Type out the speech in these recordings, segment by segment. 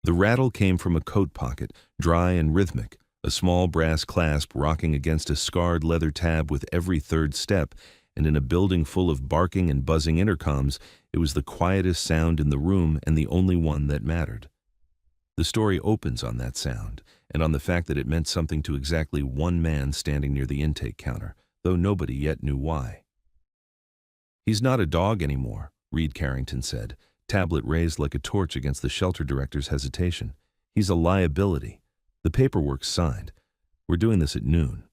The rattle came from a coat pocket, dry and rhythmic, a small brass clasp rocking against a scarred leather tab with every third step, and in a building full of barking and buzzing intercoms, it was the quietest sound in the room and the only one that mattered. The story opens on that sound, and on the fact that it meant something to exactly one man standing near the intake counter, though nobody yet knew why. "He's not a dog anymore," Reed Carrington said, tablet raised like a torch against the shelter director's hesitation. "He's a liability. The paperwork's signed. We're doing this at noon."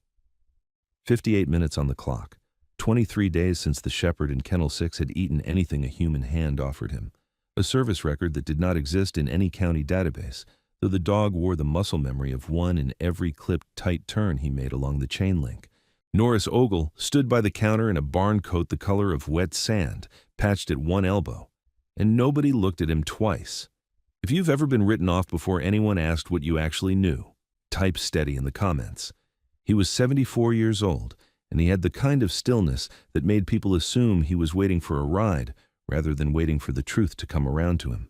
58 minutes on the clock. 23 days since the shepherd in Kennel 6 had eaten anything a human hand offered him. A service record that did not exist in any county database, though the dog wore the muscle memory of one in every clipped tight turn he made along the chain link. Norris Ogle stood by the counter in a barn coat the color of wet sand, patched at one elbow, and nobody looked at him twice. If you've ever been written off before anyone asked what you actually knew, type steady in the comments. He was 74 years old, and he had the kind of stillness that made people assume he was waiting for a ride rather than waiting for the truth to come around to him.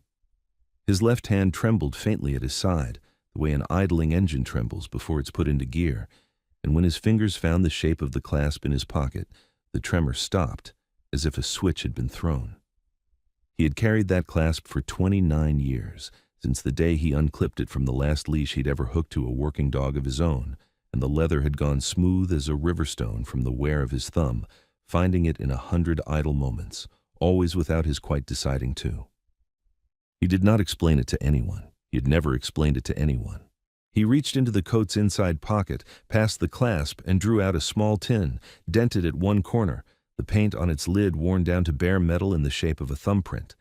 His left hand trembled faintly at his side, the way an idling engine trembles before it's put into gear, and when his fingers found the shape of the clasp in his pocket, the tremor stopped, as if a switch had been thrown. He had carried that clasp for 29 years, since the day he unclipped it from the last leash he'd ever hooked to a working dog of his own, and the leather had gone smooth as a riverstone from the wear of his thumb, finding it in 100 idle moments, always without his quite deciding to. He did not explain it to anyone. He had never explained it to anyone. He reached into the coat's inside pocket, past the clasp, and drew out a small tin, dented at one corner, the paint on its lid worn down to bare metal in the shape of a thumbprint.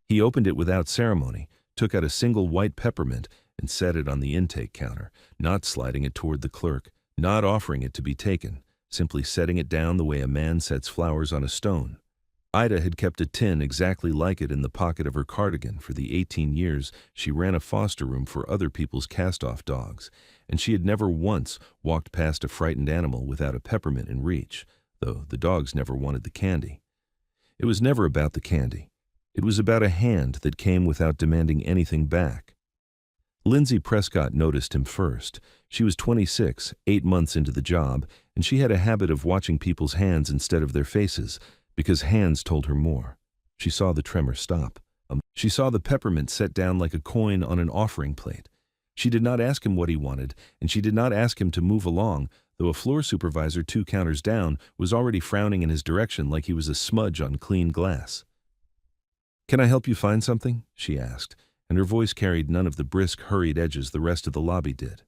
He opened it without ceremony, took out a single white peppermint, and set it on the intake counter, not sliding it toward the clerk, not offering it to be taken, simply setting it down the way a man sets flowers on a stone. Ida had kept a tin exactly like it in the pocket of her cardigan for the 18 years she ran a foster room for other people's cast-off dogs, and she had never once walked past a frightened animal without a peppermint in reach, though the dogs never wanted the candy. It was never about the candy. It was about a hand that came without demanding anything back. Lindsay Prescott noticed him first. She was 26, 8 months into the job, and she had a habit of watching people's hands instead of their faces, because hands told her more. She saw the tremor stop. She saw the peppermint set down like a coin on an offering plate. She did not ask him what he wanted, and she did not ask him to move along, though a floor supervisor 2 counters down was already frowning in his direction like he was a smudge on clean glass. "Can I help you find something?" she asked, and her voice carried none of the brisk, hurried edges the rest of the lobby did.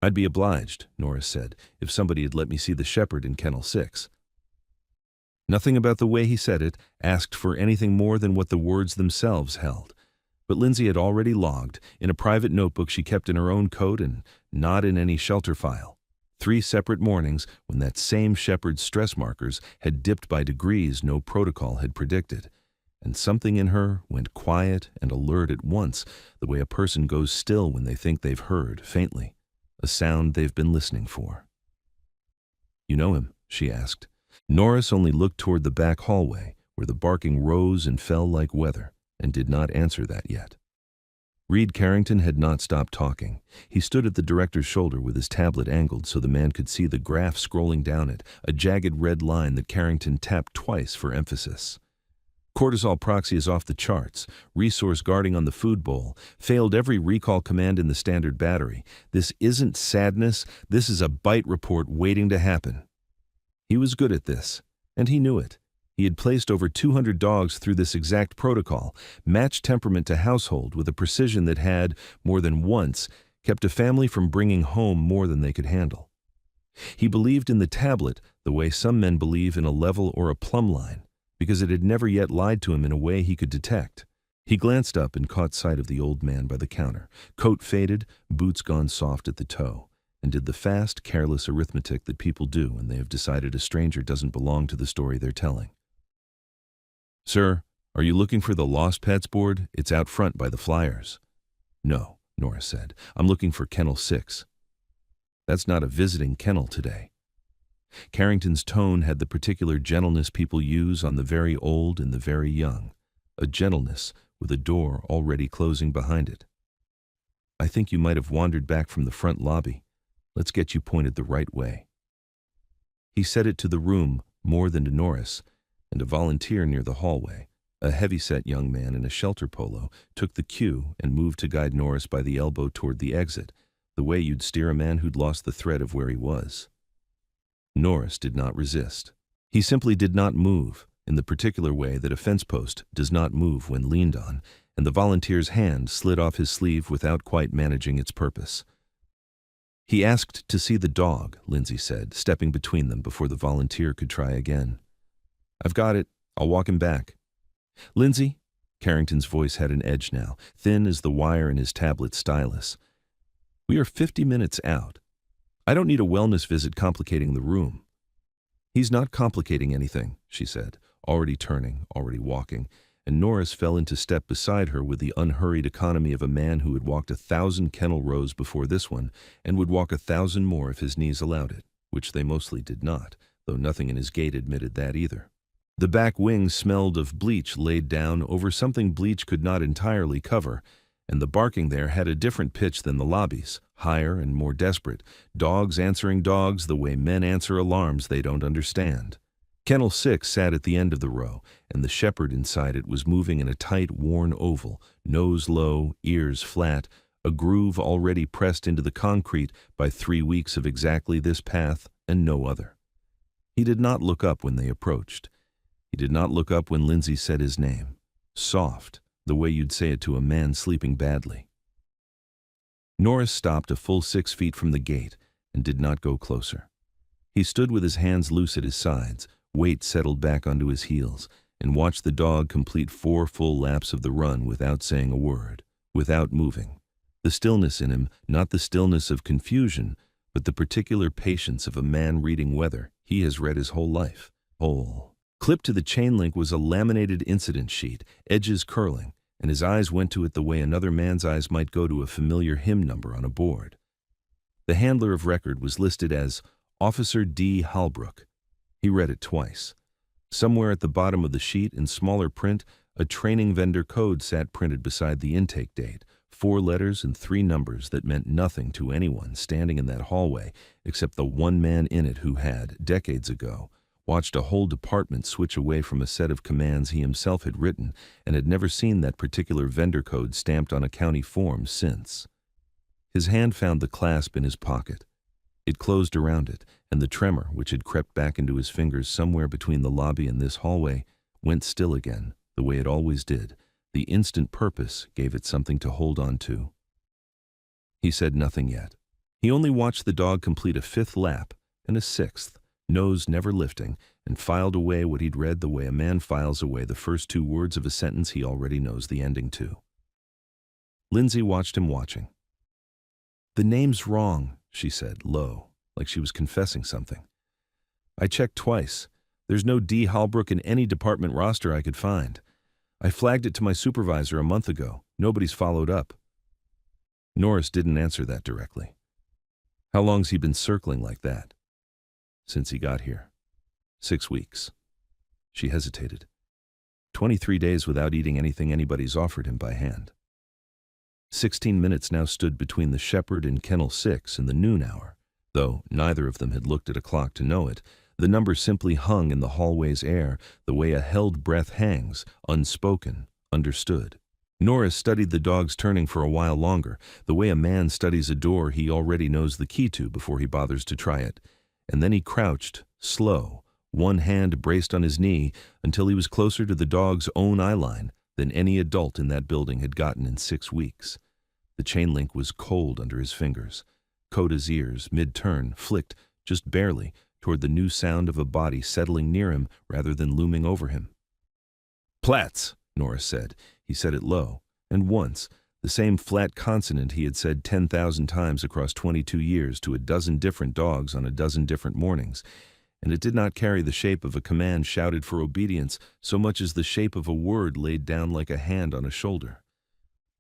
"I'd be obliged," Norris said, "if somebody had let me see the shepherd in Kennel 6. Nothing about the way he said it asked for anything more than what the words themselves held. But Lindsay had already logged, in a private notebook she kept in her own coat and not in any shelter file, 3 separate mornings when that same shepherd's stress markers had dipped by degrees no protocol had predicted. And something in her went quiet and alert at once, the way a person goes still when they think they've heard, faintly, a sound they've been listening for. "You know him?" she asked. Norris only looked toward the back hallway, where the barking rose and fell like weather, and did not answer that yet. Reed Carrington had not stopped talking. He stood at the director's shoulder with his tablet angled so the man could see the graph scrolling down it, a jagged red line that Carrington tapped twice for emphasis. Cortisol proxy is off the charts. Resource guarding on the food bowl. Failed every recall command in the standard battery. This isn't sadness. This is a bite report waiting to happen. He was good at this, and he knew it. He had placed over 200 dogs through this exact protocol, matched temperament to household with a precision that had, more than once, kept a family from bringing home more than they could handle. He believed in the tablet the way some men believe in a level or a plumb line, because it had never yet lied to him in a way he could detect. He glanced up and caught sight of the old man by the counter, coat faded, boots gone soft at the toe, and did the fast, careless arithmetic that people do when they have decided a stranger doesn't belong to the story they're telling. "Sir, are you looking for the Lost Pets board? It's out front by the flyers." "No," Norris said. "I'm looking for Kennel 6. "That's not a visiting kennel today." Carrington's tone had the particular gentleness people use on the very old and the very young, a gentleness with a door already closing behind it. I think you might have wandered back from the front lobby. Let's get you pointed the right way." He said it to the room more than to Norris, and a volunteer near the hallway, a heavy-set young man in a shelter polo, took the cue and moved to guide Norris by the elbow toward the exit, the way you'd steer a man who'd lost the thread of where he was. Norris did not resist. He simply did not move, in the particular way that a fence post does not move when leaned on, and the volunteer's hand slid off his sleeve without quite managing its purpose. "He asked to see the dog," Lindsay said, stepping between them before the volunteer could try again. "I've got it. I'll walk him back." "Lindsay," Carrington's voice had an edge now, thin as the wire in his tablet stylus. "We are 50 minutes out. I don't need a wellness visit complicating the room." "He's not complicating anything," she said, already turning, already walking, and Norris fell into step beside her with the unhurried economy of a man who had walked 1,000 kennel rows before this one, and would walk 1,000 more if his knees allowed it, which they mostly did not, though nothing in his gait admitted that either. The back wings smelled of bleach laid down over something bleach could not entirely cover, and the barking there had a different pitch than the lobbies, higher and more desperate, dogs answering dogs the way men answer alarms they don't understand. Kennel 6 sat at the end of the row, and the shepherd inside it was moving in a tight, worn oval, nose low, ears flat, a groove already pressed into the concrete by 3 weeks of exactly this path and no other. He did not look up when they approached. He did not look up when Lindsay said his name. Soft, the way you'd say it to a man sleeping badly. Norris stopped a full 6 feet from the gate and did not go closer. He stood with his hands loose at his sides, weight settled back onto his heels, and watched the dog complete 4 full laps of the run without saying a word, without moving. The stillness in him, not the stillness of confusion, but the particular patience of a man reading weather he has read his whole life. Clipped to the chain link was a laminated incident sheet, edges curling, and his eyes went to it the way another man's eyes might go to a familiar hymn number on a board. The handler of record was listed as Officer D. Halbrook. He read it twice. Somewhere at the bottom of the sheet, in smaller print, a training vendor code sat printed beside the intake date, 4 letters and 3 numbers that meant nothing to anyone standing in that hallway except the one man in it who had, decades ago, watched a whole department switch away from a set of commands he himself had written and had never seen that particular vendor code stamped on a county form since. His hand found the clasp in his pocket. It closed around it, and the tremor, which had crept back into his fingers somewhere between the lobby and this hallway, went still again, the way it always did. The instant purpose gave it something to hold on to. He said nothing yet. He only watched the dog complete a 5th lap and a 6th, nose never lifting, and filed away what he'd read the way a man files away the first 2 words of a sentence he already knows the ending to. Lindsay watched him watching. "The name's wrong," she said, low, like she was confessing something. "I checked twice. There's no D. Halbrook in any department roster I could find. I flagged it to my supervisor a month ago. Nobody's followed up." Norris didn't answer that directly. "How long's he been circling like that?" "Since he got here." 6 weeks. She hesitated. 23 days without eating anything anybody's offered him by hand. 16 minutes now stood between the shepherd and Kennel 6 in the noon hour. Though neither of them had looked at a clock to know it, the number simply hung in the hallway's air the way a held breath hangs, unspoken, understood. Norris studied the dog's turning for a while longer, the way a man studies a door he already knows the key to before he bothers to try it. And then he crouched, slow, one hand braced on his knee, until he was closer to the dog's own eyeline than any adult in that building had gotten in 6 weeks. The chain link was cold under his fingers. Coda's ears, mid-turn, flicked, just barely, toward the new sound of a body settling near him rather than looming over him. "Platts," Norris said. He said it low, and once, the same flat consonant he had said 10,000 times across 22 years to a dozen different dogs on a dozen different mornings, and it did not carry the shape of a command shouted for obedience so much as the shape of a word laid down like a hand on a shoulder.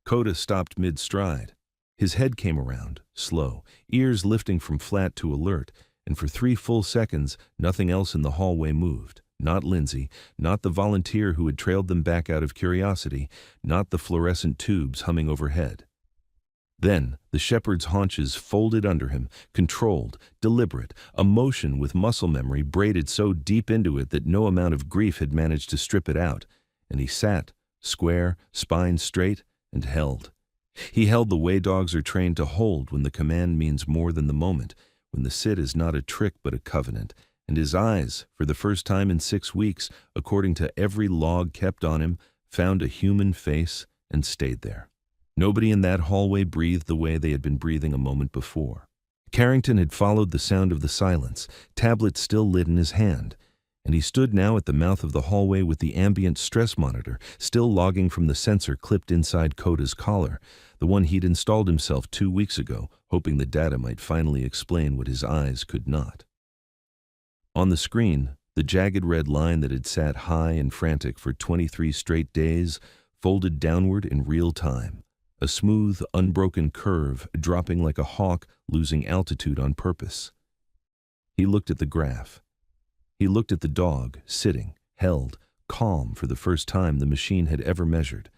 Coda stopped mid-stride. His head came around, slow, ears lifting from flat to alert, and for 3 full seconds nothing else in the hallway moved. Not Lindsay, not the volunteer who had trailed them back out of curiosity, not the fluorescent tubes humming overhead. Then the shepherd's haunches folded under him, controlled, deliberate, a motion with muscle memory braided so deep into it that no amount of grief had managed to strip it out, and he sat, square, spine straight, and held. He held the way dogs are trained to hold when the command means more than the moment, when the sit is not a trick but a covenant, and his eyes, for the first time in 6 weeks, according to every log kept on him, found a human face and stayed there. Nobody in that hallway breathed the way they had been breathing a moment before. Carrington had followed the sound of the silence, tablet still lit in his hand, and he stood now at the mouth of the hallway with the ambient stress monitor still logging from the sensor clipped inside Coda's collar, the one he'd installed himself 2 weeks ago, hoping the data might finally explain what his eyes could not. On the screen, the jagged red line that had sat high and frantic for 23 straight days folded downward in real time. A smooth, unbroken curve, dropping like a hawk, losing altitude on purpose. He looked at the graph. He looked at the dog, sitting, held, calm for the first time the machine had ever measured.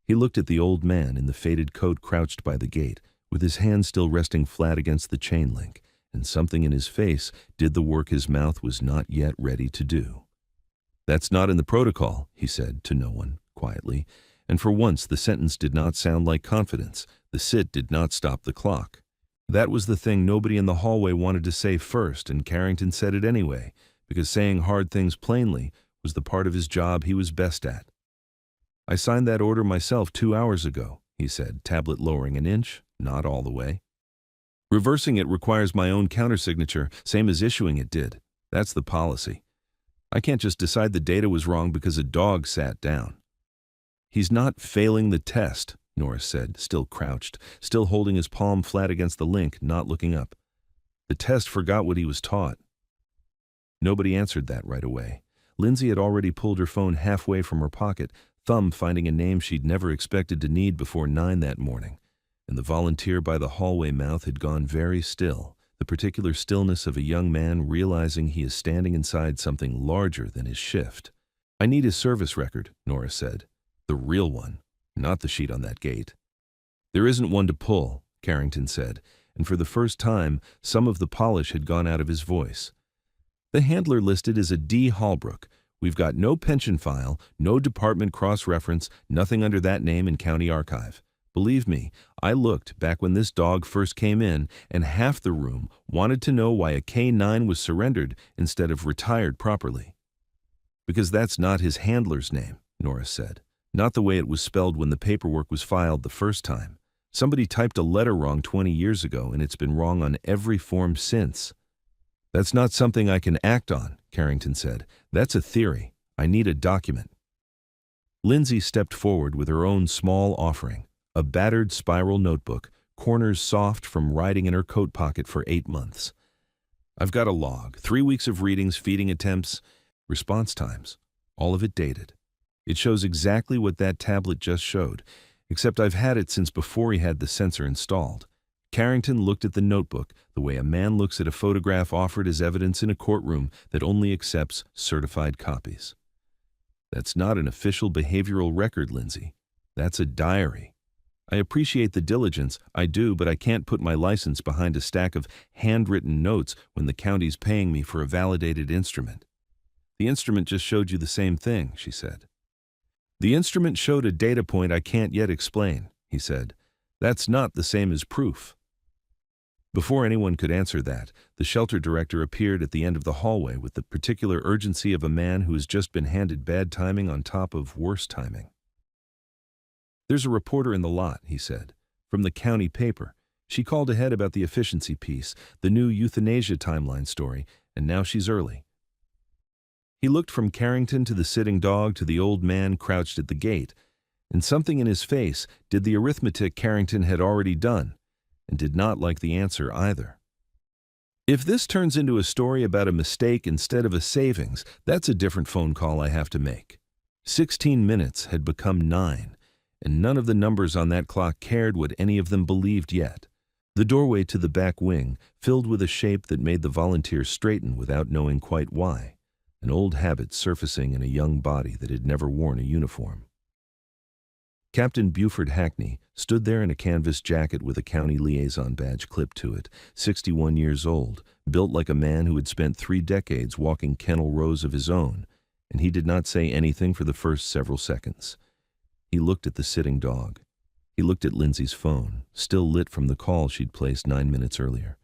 He looked at the old man in the faded coat crouched by the gate, with his hand still resting flat against the chain link, and something in his face did the work his mouth was not yet ready to do. "That's not in the protocol," he said to no one, quietly. And for once the sentence did not sound like confidence. The sit did not stop the clock. That was the thing nobody in the hallway wanted to say first, and Carrington said it anyway, because saying hard things plainly was the part of his job he was best at. "I signed that order myself 2 hours ago," he said, tablet lowering an inch, not all the way. "Reversing it requires my own countersignature, same as issuing it did. That's the policy. I can't just decide the data was wrong because a dog sat down." "He's not failing the test," Norris said, still crouched, still holding his palm flat against the link, not looking up. "The test forgot what he was taught." Nobody answered that right away. Lindsay had already pulled her phone halfway from her pocket, thumb finding a name she'd never expected to need before 9 that morning, and the volunteer by the hallway mouth had gone very still, the particular stillness of a young man realizing he is standing inside something larger than his shift. "I need his service record," Norris said. "The real one, not the sheet on that gate." "There isn't one to pull," Carrington said, and for the first time, some of the polish had gone out of his voice. "The handler listed is a D. Hallbrook. We've got no pension file, no department cross-reference, nothing under that name in county archive. Believe me, I looked back when this dog first came in, and half the room wanted to know why a K9 was surrendered instead of retired properly." "Because that's not his handler's name," Norris said. "Not the way it was spelled when the paperwork was filed the first time. Somebody typed a letter wrong 20 years ago, and it's been wrong on every form since." "That's not something I can act on," Carrington said. "That's a theory. I need a document." Lindsay stepped forward with her own small offering, a battered spiral notebook, corners soft from writing in her coat pocket for 8 months. "I've got a log, 3 weeks of readings, feeding attempts, response times, all of it dated. It shows exactly what that tablet just showed, except I've had it since before he had the sensor installed." Carrington looked at the notebook the way a man looks at a photograph offered as evidence in a courtroom that only accepts certified copies. "That's not an official behavioral record, Lindsay. That's a diary. I appreciate the diligence, I do, but I can't put my license behind a stack of handwritten notes when the county's paying me for a validated instrument." "The instrument just showed you the same thing," she said. "The instrument showed a data point I can't yet explain," he said. "That's not the same as proof." Before anyone could answer that, the shelter director appeared at the end of the hallway with the particular urgency of a man who has just been handed bad timing on top of worse timing. "There's a reporter in the lot," he said, "from the county paper. She called ahead about the efficiency piece, the new euthanasia timeline story, and now she's early." He looked from Carrington to the sitting dog to the old man crouched at the gate, and something in his face did the arithmetic Carrington had already done, and did not like the answer either. "If this turns into a story about a mistake instead of a savings, that's a different phone call I have to make." 16 minutes had become 9, and none of the numbers on that clock cared what any of them believed yet. The doorway to the back wing filled with a shape that made the volunteer straighten without knowing quite why, an old habit surfacing in a young body that had never worn a uniform. Captain Buford Hackney stood there in a canvas jacket with a county liaison badge clipped to it, 61 years old, built like a man who had spent 3 decades walking kennel rows of his own, and he did not say anything for the first several seconds. He looked at the sitting dog. He looked at Lindsay's phone, still lit from the call she'd placed 9 minutes earlier.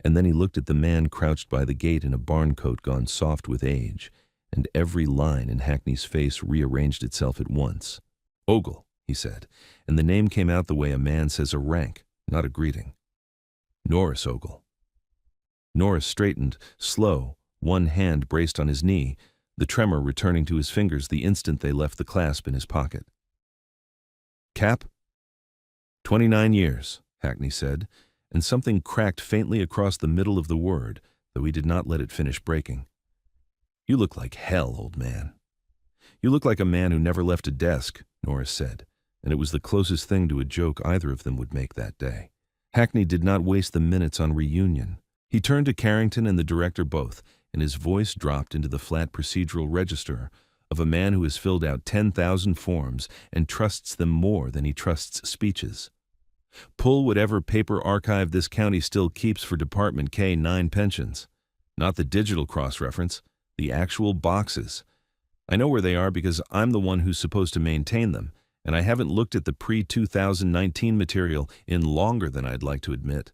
And then he looked at the man crouched by the gate in a barn coat gone soft with age, and every line in Hackney's face rearranged itself at once. Ogle, he said, and the name came out the way a man says a rank, not a greeting. Norris Ogle. Norris straightened, slow, one hand braced on his knee, the tremor returning to his fingers the instant they left the clasp in his pocket. Cap? 29 years, Hackney said, and something cracked faintly across the middle of the word, though he did not let it finish breaking. You look like hell, old man. You look like a man who never left a desk, Norris said, and it was the closest thing to a joke either of them would make that day. Hackney did not waste the minutes on reunion. He turned to Carrington and the director both, and his voice dropped into the flat procedural register of a man who has filled out 10,000 forms and trusts them more than he trusts speeches. Pull whatever paper archive this county still keeps for Department K-9 pensions. Not the digital cross-reference, the actual boxes. I know where they are because I'm the one who's supposed to maintain them, and I haven't looked at the pre-2019 material in longer than I'd like to admit.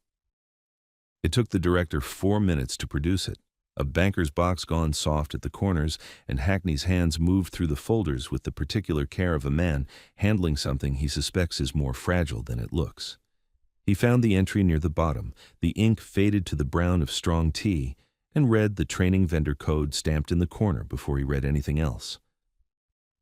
It took the director 4 minutes to produce it, a banker's box gone soft at the corners, and Hackney's hands moved through the folders with the particular care of a man handling something he suspects is more fragile than it looks. He found the entry near the bottom, the ink faded to the brown of strong tea, and read the training vendor code stamped in the corner before he read anything else.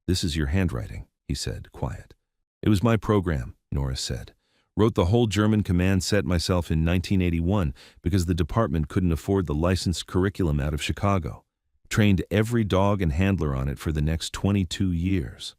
This is your handwriting, he said, quiet. It was my program, Norris said. Wrote the whole German command set myself in 1981 because the department couldn't afford the licensed curriculum out of Chicago. Trained every dog and handler on it for the next 22 years.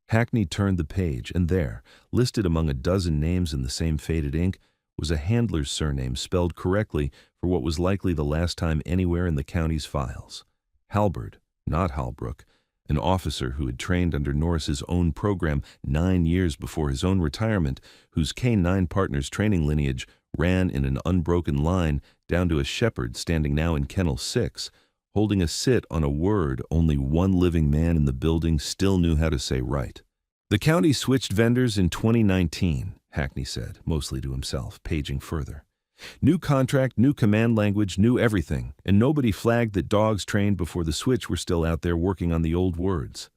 Hackney turned the page, and there, listed among a dozen names in the same faded ink, was a handler's surname spelled correctly for what was likely the last time anywhere in the county's files. Halberd, not Halbrook, an officer who had trained under Norris's own program 9 years before his own retirement, whose K-9 partner's training lineage ran in an unbroken line down to a shepherd standing now in Kennel 6, holding a sit on a word only one living man in the building still knew how to say right. The county switched vendors in 2019, Hackney said, mostly to himself, paging further. New contract, new command language, new everything, and nobody flagged that dogs trained before the switch were still out there working on the old words.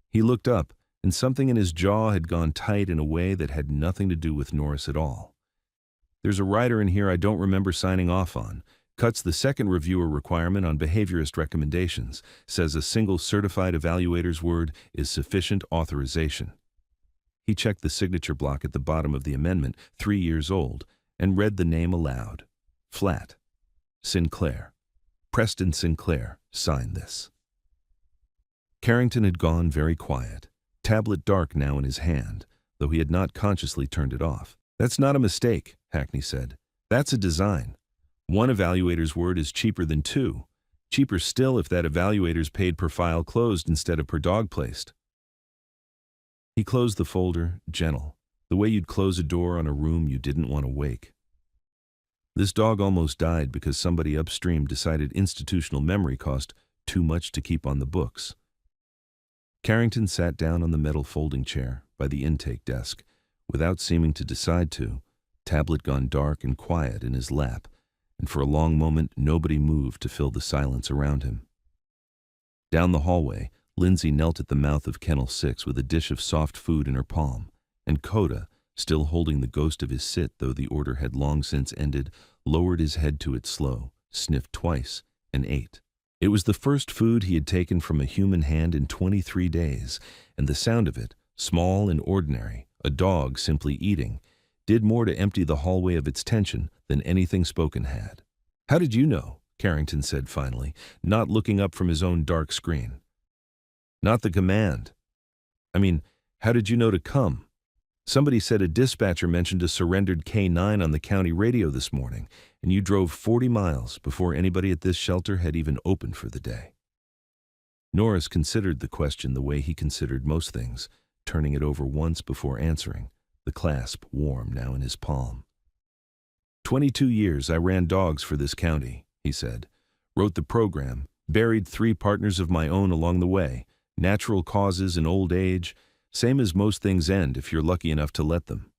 He looked up, and something in his jaw had gone tight in a way that had nothing to do with Norris at all. There's a rider in here I don't remember signing off on. Cuts the second reviewer requirement on behaviorist recommendations, says a single certified evaluator's word is sufficient authorization. He checked the signature block at the bottom of the amendment, 3 years old, and read the name aloud. Flat. Sinclair. Preston Sinclair signed this. Carrington had gone very quiet, tablet dark now in his hand, though he had not consciously turned it off. That's not a mistake, Hackney said. That's a design. One evaluator's word is cheaper than 2. Cheaper still if that evaluator's paid per file closed instead of per dog placed. He closed the folder, gentle, the way you'd close a door on a room you didn't want to wake. This dog almost died because somebody upstream decided institutional memory cost too much to keep on the books. Carrington sat down on the metal folding chair by the intake desk, without seeming to decide to, tablet gone dark and quiet in his lap, and for a long moment nobody moved to fill the silence around him. Down the hallway, Lindsay knelt at the mouth of Kennel 6 with a dish of soft food in her palm, and Coda, still holding the ghost of his sit though the order had long since ended, lowered his head to it slow, sniffed twice, and ate. It was the first food he had taken from a human hand in 23 days, and the sound of it, small and ordinary, a dog simply eating, did more to empty the hallway of its tension than anything spoken had. "How did you know?" Carrington said finally, not looking up from his own dark screen. "Not the command. I mean, how did you know to come? Somebody said a dispatcher mentioned a surrendered K-9 on the county radio this morning, and you drove 40 miles before anybody at this shelter had even opened for the day." Norris considered the question the way he considered most things, turning it over once before answering, the clasp warm now in his palm. 22 years I ran dogs for this county, he said. Wrote the program, buried 3 partners of my own along the way, natural causes and old age, same as most things end if you're lucky enough to let them.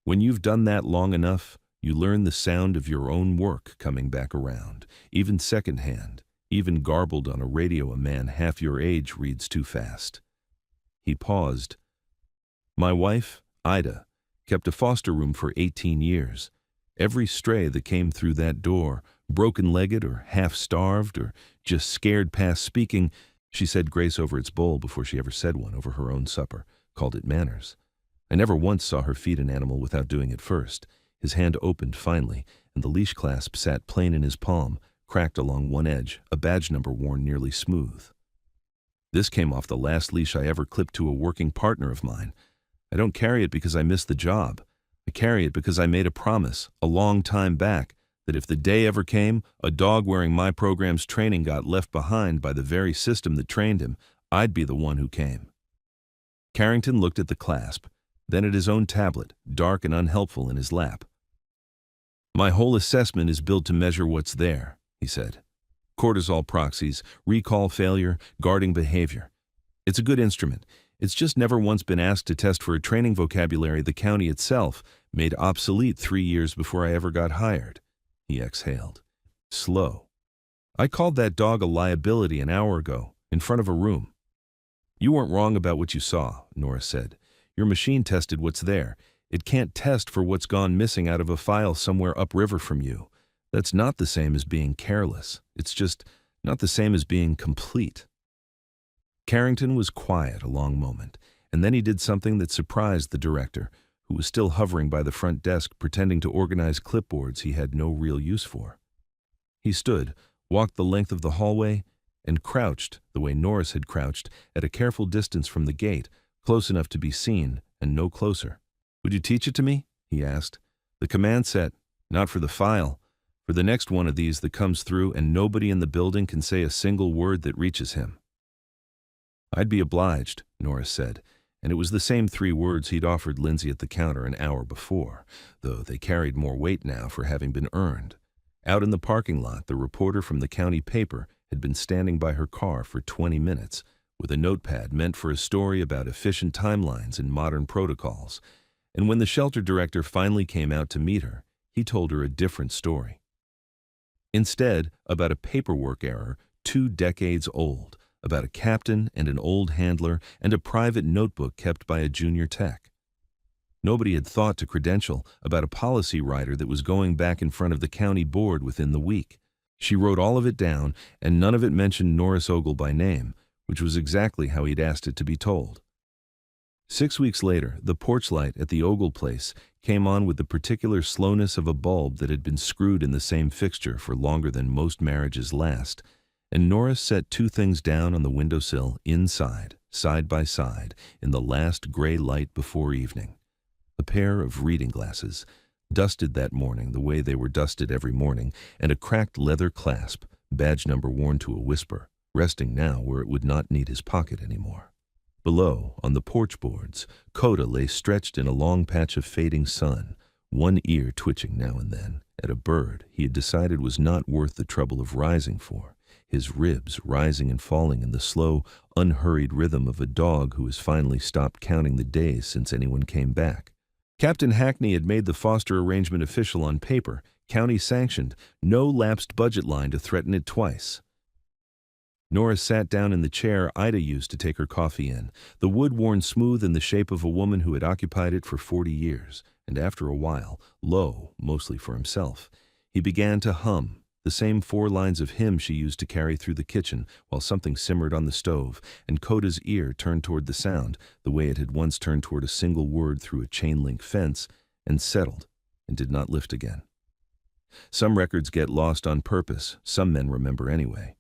When you've done that long enough, you learn the sound of your own work coming back around, even secondhand, even garbled on a radio a man half your age reads too fast. He paused. My wife, Ida, kept a foster room for 18 years. Every stray that came through that door, broken-legged or half-starved or just scared past speaking, she said grace over its bowl before she ever said one over her own supper, called it manners. I never once saw her feed an animal without doing it first. His hand opened finally, and the leash clasp sat plain in his palm, cracked along one edge, a badge number worn nearly smooth. This came off the last leash I ever clipped to a working partner of mine. I don't carry it because I missed the job. I carry it because I made a promise, a long time back, that if the day ever came, a dog wearing my program's training got left behind by the very system that trained him, I'd be the one who came. Carrington looked at the clasp, then at his own tablet, dark and unhelpful in his lap. My whole assessment is built to measure what's there, he said. Cortisol proxies, recall failure, guarding behavior. It's a good instrument. It's just never once been asked to test for a training vocabulary the county itself made obsolete 3 years before I ever got hired. He exhaled. Slow. I called that dog a liability an hour ago, in front of a room. You weren't wrong about what you saw, Norris said. Your machine tested what's there. It can't test for what's gone missing out of a file somewhere upriver from you. That's not the same as being careless. It's just not the same as being complete. Carrington was quiet a long moment, and then he did something that surprised the director, who was still hovering by the front desk pretending to organize clipboards he had no real use for. He stood, walked the length of the hallway, and crouched, the way Norris had crouched, at a careful distance from the gate, close enough to be seen, and no closer. Would you teach it to me? He asked. The command set, not for the file, for the next one of these that comes through and nobody in the building can say a single word that reaches him. I'd be obliged, Norris said, and it was the same 3 words he'd offered Lindsay at the counter an hour before, though they carried more weight now for having been earned. Out in the parking lot, the reporter from the county paper had been standing by her car for 20 minutes, with a notepad meant for a story about efficient timelines and modern protocols, and when the shelter director finally came out to meet her, he told her a different story. Instead, about a paperwork error 2 decades old, about a captain and an old handler and a private notebook kept by a junior tech. Nobody had thought to credential about a policy writer that was going back in front of the county board within the week. She wrote all of it down, and none of it mentioned Norris Ogle by name, which was exactly how he'd asked it to be told. 6 weeks later, the porch light at the Ogle place came on with the particular slowness of a bulb that had been screwed in the same fixture for longer than most marriages last, and Norris set 2 things down on the windowsill inside, side by side, in the last gray light before evening. A pair of reading glasses, dusted that morning the way they were dusted every morning, and a cracked leather clasp, badge number worn to a whisper, resting now where it would not need his pocket anymore. Below, on the porch boards, Coda lay stretched in a long patch of fading sun, one ear twitching now and then, at a bird he had decided was not worth the trouble of rising for, his ribs rising and falling in the slow, unhurried rhythm of a dog who has finally stopped counting the days since anyone came back. Captain Hackney had made the foster arrangement official on paper, county-sanctioned, no lapsed budget line to threaten it twice. Norris sat down in the chair Ida used to take her coffee in, the wood worn smooth in the shape of a woman who had occupied it for 40 years, and after a while, low, mostly for himself, he began to hum, the same 4 lines of hymn she used to carry through the kitchen while something simmered on the stove, and Coda's ear turned toward the sound, the way it had once turned toward a single word through a chain-link fence, and settled, and did not lift again. Some records get lost on purpose, some men remember anyway.